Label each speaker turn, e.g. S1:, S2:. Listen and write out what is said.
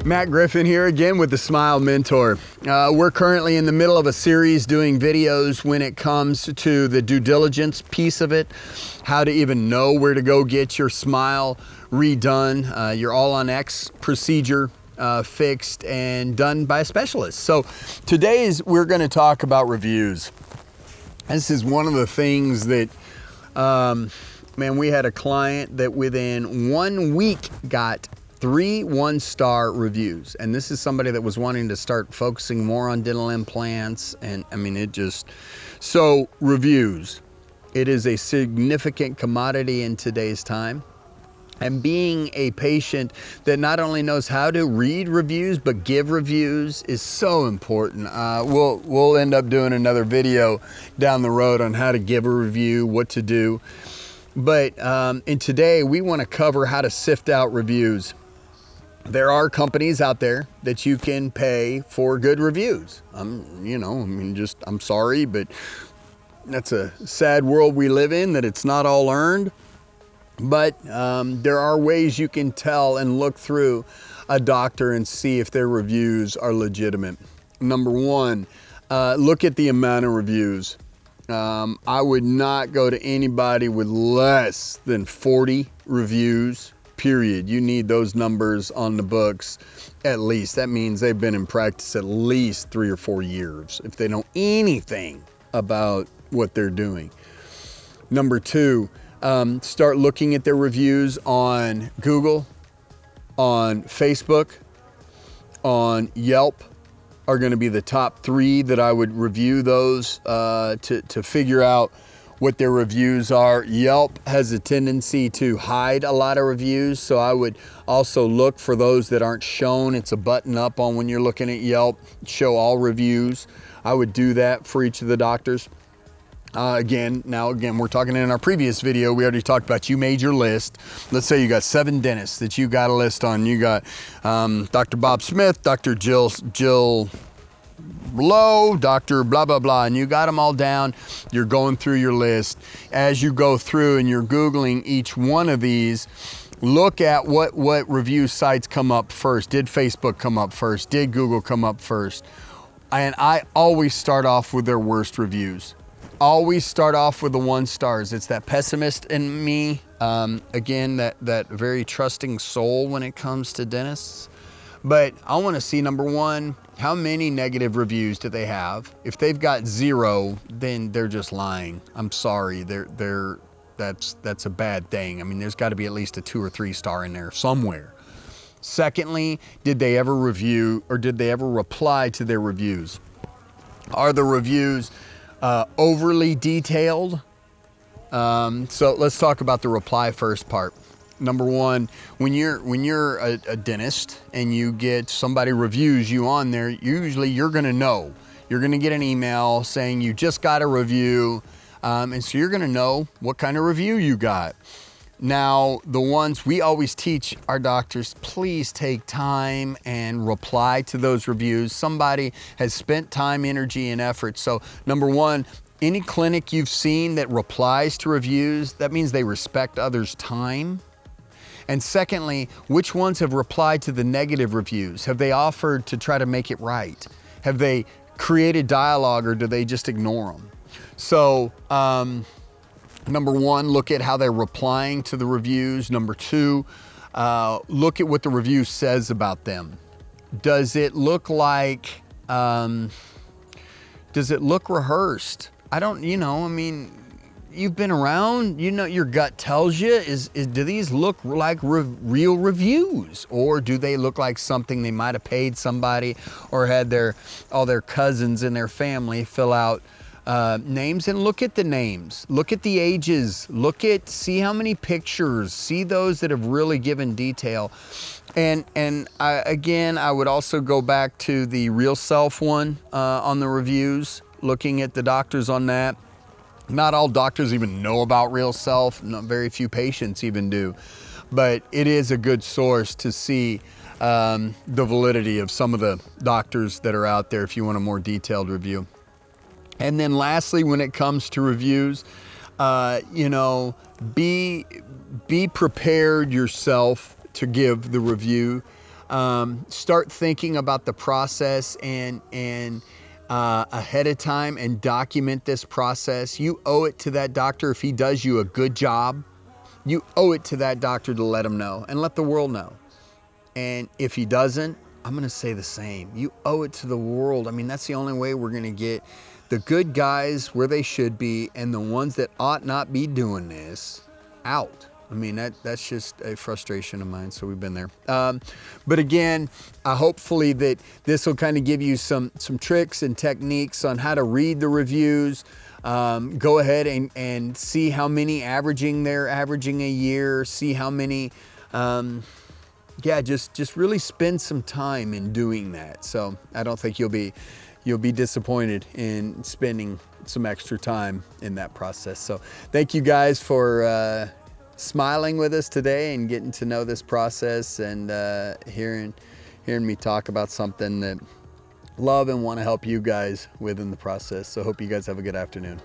S1: Matt Griffin here again with the Smile Mentor. We're currently in the middle of a series doing videos when it comes to the due diligence piece of it, how to even know where to go get your smile redone, your All-On-X procedure fixed and done by a specialist. So today we're going to talk about reviews. This is one of the things that, man, we had a client that within 1 week got 3 one-star reviews, and this is somebody that was wanting to start focusing more on dental implants, and I mean so reviews, it is a significant commodity in today's time, and being a patient that not only knows how to read reviews but give reviews is so important. We'll end up doing another video down the road on how to give a review, what to do, but in today we want to cover how to sift out reviews. There are companies out there that you can pay for good reviews. I'm sorry, but that's a sad world we live in, that it's not all earned. But there are ways you can tell and look through a doctor and see if their reviews are legitimate. Number one, look at the amount of reviews. I would not go to anybody with less than 40 reviews. Period. You need those numbers on the books at least. That means they've been in practice at least 3 or 4 years if they know anything about what they're doing. Number two, start looking at their reviews on Google, on Facebook, on Yelp are going to be the top 3 that I would review those to figure out what their reviews are. Yelp has a tendency to hide a lot of reviews, so I would also look for those that aren't shown. It's a button up on when you're looking at Yelp, show all reviews. I would do that for each of the doctors. Again, we're talking in our previous video, we already talked about you made your list. Let's say you got 7 dentists that you got a list on. You got Dr. Bob Smith, Dr. Jill Low, Dr. blah, blah, blah, and you got them all down. You're going through your list. As you go through and you're Googling each one of these, look at what review sites come up first. Did Facebook come up first? Did Google come up first? And I always start off with their worst reviews. Always start off with the 1 stars. It's that pessimist in me. Again, that very trusting soul when it comes to dentists. But I want to see, number one, how many negative reviews do they have? If they've got 0, then they're just lying. I'm sorry, that's a bad thing. I mean, there's got to be at least a 2 or 3 star in there somewhere. Secondly, did they ever review or did they ever reply to their reviews? Are the reviews overly detailed? So let's talk about the reply first part. Number one, when you're a dentist and you get somebody reviews you on there, usually you're gonna know. You're gonna get an email saying you just got a review, and so you're gonna know what kind of review you got. Now, the ones we always teach our doctors, please take time and reply to those reviews. Somebody has spent time, energy, and effort. So number one, any clinic you've seen that replies to reviews, that means they respect others' time. And secondly, which ones have replied to the negative reviews? Have they offered to try to make it right? Have they created dialogue, or do they just ignore them? So, number one, look at how they're replying to the reviews. Number two, look at what the review says about them. Does it look like, does it look rehearsed? You've been around, your gut tells you, do these look like real reviews? Or do they look like something they might have paid somebody or had all their cousins in their family fill out names? And look at the names, look at the ages, see how many pictures, see those that have really given detail. And I would also go back to the Real Self one on the reviews, looking at the doctors on that. Not all doctors even know about Real Self. Not very few patients even do. But it is a good source to see the validity of some of the doctors that are out there if you want a more detailed review. And then lastly, when it comes to reviews, be prepared yourself to give the review. start thinking about the process and ahead of time and document this process. You owe it to that doctor. If he does you a good job, you owe it to that doctor to let him know and let the world know. And if he doesn't, I'm going to say the same. You owe it to the world. I mean, that's the only way we're going to get the good guys where they should be and the ones that ought not be doing this out. I mean, that's just a frustration of mine, so we've been there. But again, hopefully that this will kind of give you some tricks and techniques on how to read the reviews. Go ahead and see how many they're averaging a year, see how many, yeah, just really spend some time in doing that. So I don't think you'll be disappointed in spending some extra time in that process. So thank you guys for smiling with us today and getting to know this process and hearing me talk about something that love and want to help you guys with in the process. So hope you guys have a good afternoon.